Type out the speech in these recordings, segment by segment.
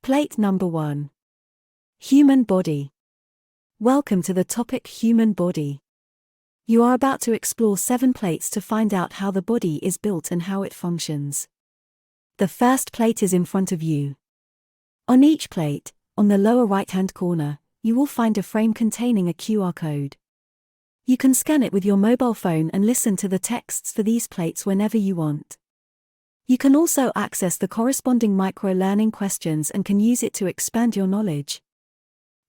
Plate number 1. Human body. Welcome to the topic Human body. You are about to explore 7 plates to find out how the body is built and how it functions. The first plate is in front of you. On each plate, on the lower right-hand corner, you will find a frame containing a QR code. You can scan it with your mobile phone and listen to the texts for these plates whenever you want. You can also access the corresponding micro-learning questions and can use it to expand your knowledge.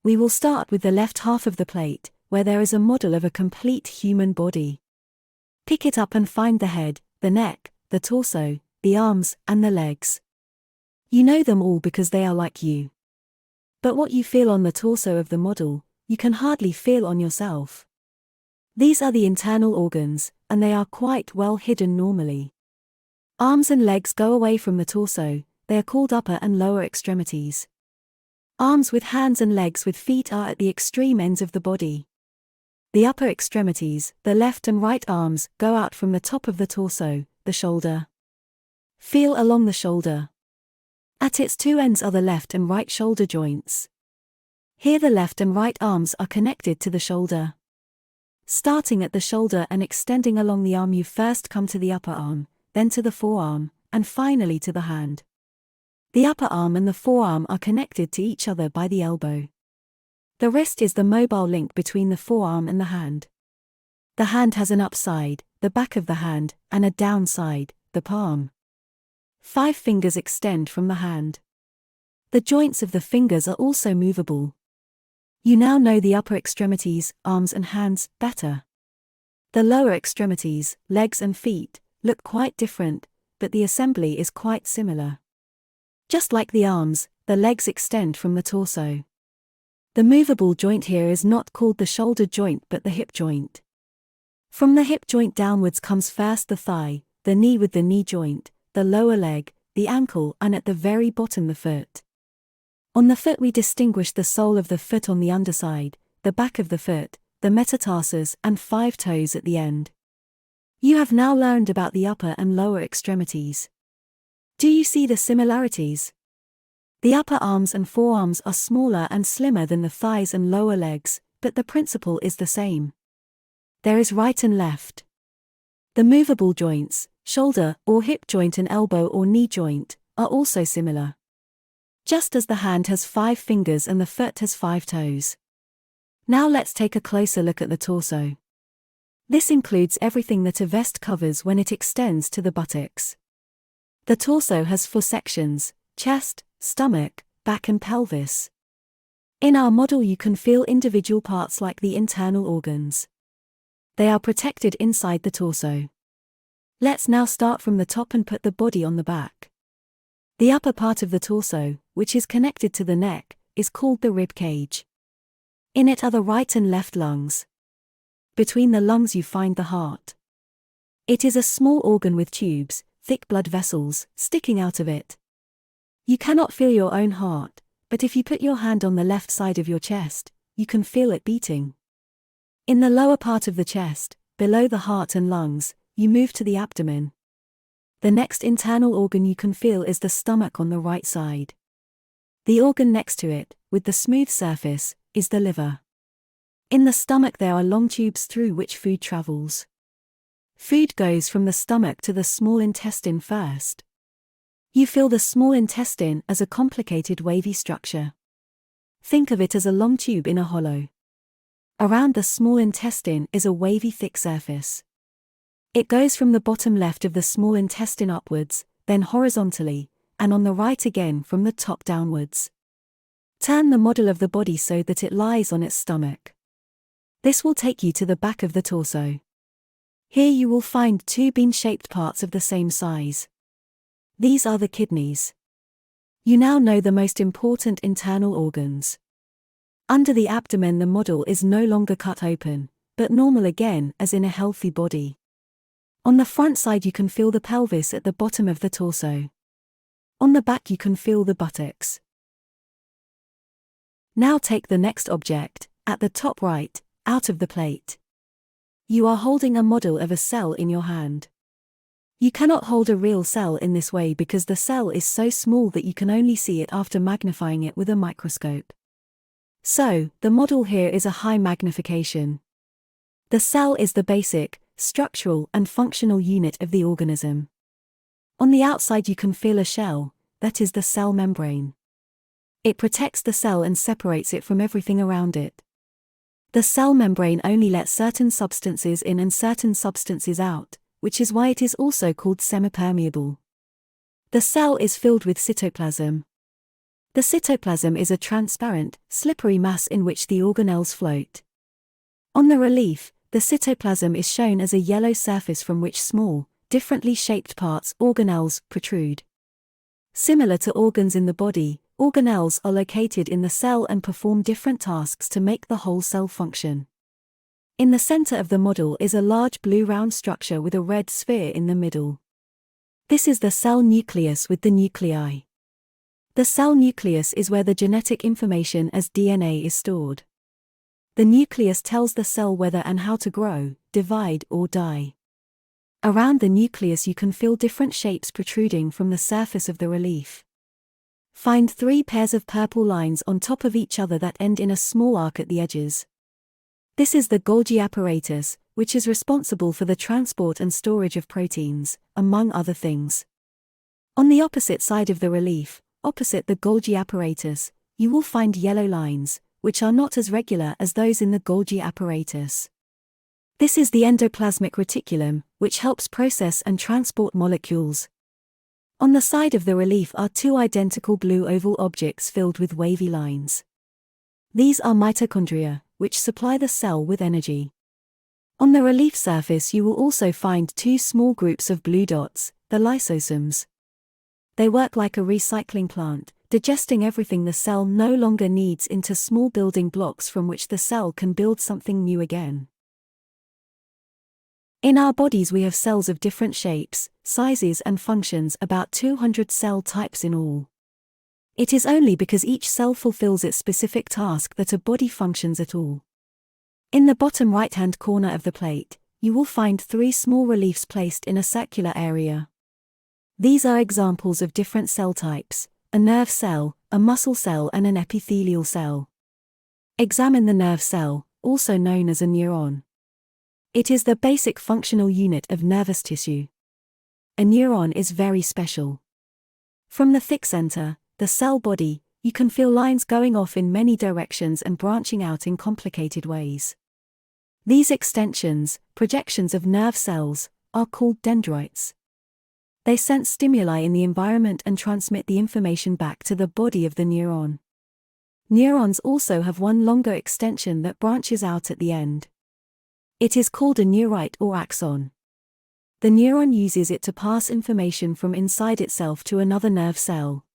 We will start with the left half of the plate, where there is a model of a complete human body. Pick it up and find the head, the neck, the torso, the arms, and the legs. You know them all because they are like you. But what you feel on the torso of the model, you can hardly feel on yourself. These are the internal organs, and they are quite well hidden normally. Arms and legs go away from the torso, they are called upper and lower extremities. Arms with hands and legs with feet are at the extreme ends of the body. The upper extremities, the left and right arms, go out from the top of the torso, the shoulder. Feel along the shoulder. At its 2 ends are the left and right shoulder joints. Here the left and right arms are connected to the shoulder. Starting at the shoulder and extending along the arm, you first come to the upper arm, then to the forearm, and finally to the hand. The upper arm and the forearm are connected to each other by the elbow. The wrist is the mobile link between the forearm and the hand. The hand has an upside, the back of the hand, and a downside, the palm. 5 fingers extend from the hand. The joints of the fingers are also movable. You now know the upper extremities, arms and hands, better. The lower extremities, legs and feet, look quite different, but the assembly is quite similar. Just like the arms, the legs extend from the torso. The movable joint here is not called the shoulder joint but the hip joint. From the hip joint downwards comes first the thigh, the knee with the knee joint, the lower leg, the ankle, and at the very bottom the foot. On the foot we distinguish the sole of the foot on the underside, the back of the foot, the metatarsus, and 5 toes at the end. You have now learned about the upper and lower extremities. Do you see the similarities? The upper arms and forearms are smaller and slimmer than the thighs and lower legs, but the principle is the same. There is right and left. The movable joints, shoulder or hip joint and elbow or knee joint, are also similar. Just as the hand has 5 fingers and the foot has 5 toes. Now let's take a closer look at the torso. This includes everything that a vest covers when it extends to the buttocks. The torso has 4 sections: chest, stomach, back and pelvis. In our model you can feel individual parts like the internal organs. They are protected inside the torso. Let's now start from the top and put the body on the back. The upper part of the torso, which is connected to the neck, is called the rib cage. In it are the right and left lungs. Between the lungs you find the heart. It is a small organ with tubes, thick blood vessels, sticking out of it. You cannot feel your own heart, but if you put your hand on the left side of your chest, you can feel it beating. In the lower part of the chest, below the heart and lungs, you move to the abdomen. The next internal organ you can feel is the stomach on the right side. The organ next to it, with the smooth surface, is the liver. In the stomach there are long tubes through which food travels. Food goes from the stomach to the small intestine first. You feel the small intestine as a complicated wavy structure. Think of it as a long tube in a hollow. Around the small intestine is a wavy thick surface. It goes from the bottom left of the small intestine upwards, then horizontally, and on the right again from the top downwards. Turn the model of the body so that it lies on its stomach. This will take you to the back of the torso. Here you will find 2 bean-shaped parts of the same size. These are the kidneys. You now know the most important internal organs. Under the abdomen the model is no longer cut open, but normal again as in a healthy body. On the front side you can feel the pelvis at the bottom of the torso. On the back you can feel the buttocks. Now take the next object, at the top right, out of the plate. You are holding a model of a cell in your hand. You cannot hold a real cell in this way because the cell is so small that you can only see it after magnifying it with a microscope. So, the model here is a high magnification. The cell is the basic, structural and functional unit of the organism. On the outside you can feel a shell, that is the cell membrane. It protects the cell and separates it from everything around it. The cell membrane only lets certain substances in and certain substances out, which is why it is also called semipermeable. The cell is filled with cytoplasm. The cytoplasm is a transparent, slippery mass in which the organelles float. On the relief, the cytoplasm is shown as a yellow surface from which small, differently shaped parts, organelles, protrude. Similar to organs in the body, organelles are located in the cell and perform different tasks to make the whole cell function. In the center of the model is a large blue round structure with a red sphere in the middle. This is the cell nucleus with the nuclei. The cell nucleus is where the genetic information as DNA is stored. The nucleus tells the cell whether and how to grow, divide or die. Around the nucleus you can feel different shapes protruding from the surface of the relief. Find 3 pairs of purple lines on top of each other that end in a small arc at the edges. This is the Golgi apparatus, which is responsible for the transport and storage of proteins, among other things. On the opposite side of the relief, opposite the Golgi apparatus, you will find yellow lines, which are not as regular as those in the Golgi apparatus. This is the endoplasmic reticulum, which helps process and transport molecules. On the side of the relief are 2 identical blue oval objects filled with wavy lines. These are mitochondria, which supply the cell with energy. On the relief surface you will also find 2 small groups of blue dots, the lysosomes. They work like a recycling plant, digesting everything the cell no longer needs into small building blocks from which the cell can build something new again. In our bodies we have cells of different shapes, sizes and functions, about 200 cell types in all. It is only because each cell fulfills its specific task that a body functions at all. In the bottom right-hand corner of the plate, you will find 3 small reliefs placed in a circular area. These are examples of different cell types: a nerve cell, a muscle cell and an epithelial cell. Examine the nerve cell, also known as a neuron. It is the basic functional unit of nervous tissue. A neuron is very special. From the thick center, the cell body, you can feel lines going off in many directions and branching out in complicated ways. These extensions, projections of nerve cells, are called dendrites. They sense stimuli in the environment and transmit the information back to the body of the neuron. Neurons also have one longer extension that branches out at the end. It is called a neurite or axon. The neuron uses it to pass information from inside itself to another nerve cell.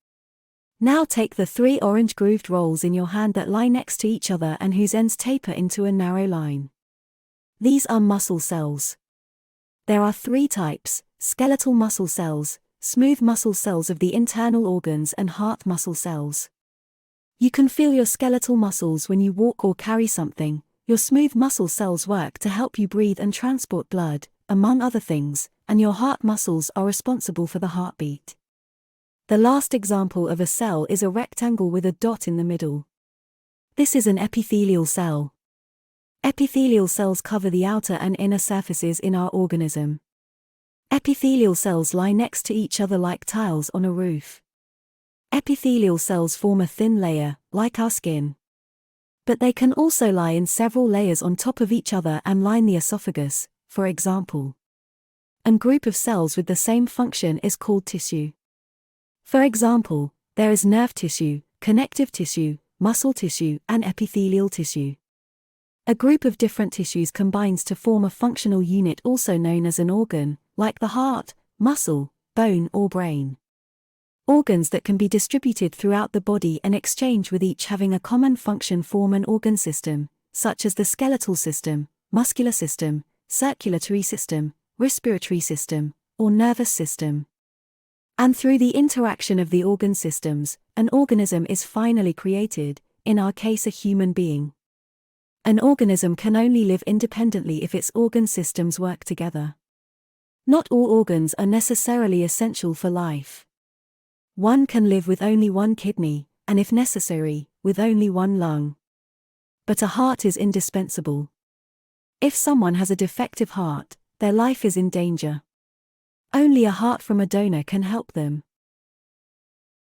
Now take the 3 orange grooved rolls in your hand that lie next to each other and whose ends taper into a narrow line. These are muscle cells. There are 3 types: skeletal muscle cells, smooth muscle cells of the internal organs and heart muscle cells. You can feel your skeletal muscles when you walk or carry something. Your smooth muscle cells work to help you breathe and transport blood, among other things, and your heart muscles are responsible for the heartbeat. The last example of a cell is a rectangle with a dot in the middle. This is an epithelial cell. Epithelial cells cover the outer and inner surfaces in our organism. Epithelial cells lie next to each other like tiles on a roof. Epithelial cells form a thin layer, like our skin. But they can also lie in several layers on top of each other and line the esophagus, for example. A group of cells with the same function is called tissue. For example, there is nerve tissue, connective tissue, muscle tissue, and epithelial tissue. A group of different tissues combines to form a functional unit also known as an organ, like the heart, muscle, bone or brain. Organs that can be distributed throughout the body and exchange with each having a common function form an organ system, such as the skeletal system, muscular system, circulatory system, respiratory system, or nervous system. And through the interaction of the organ systems, an organism is finally created, in our case a human being. An organism can only live independently if its organ systems work together. Not all organs are necessarily essential for life. One can live with only one kidney, and if necessary, with only one lung. But a heart is indispensable. If someone has a defective heart, their life is in danger. Only a heart from a donor can help them.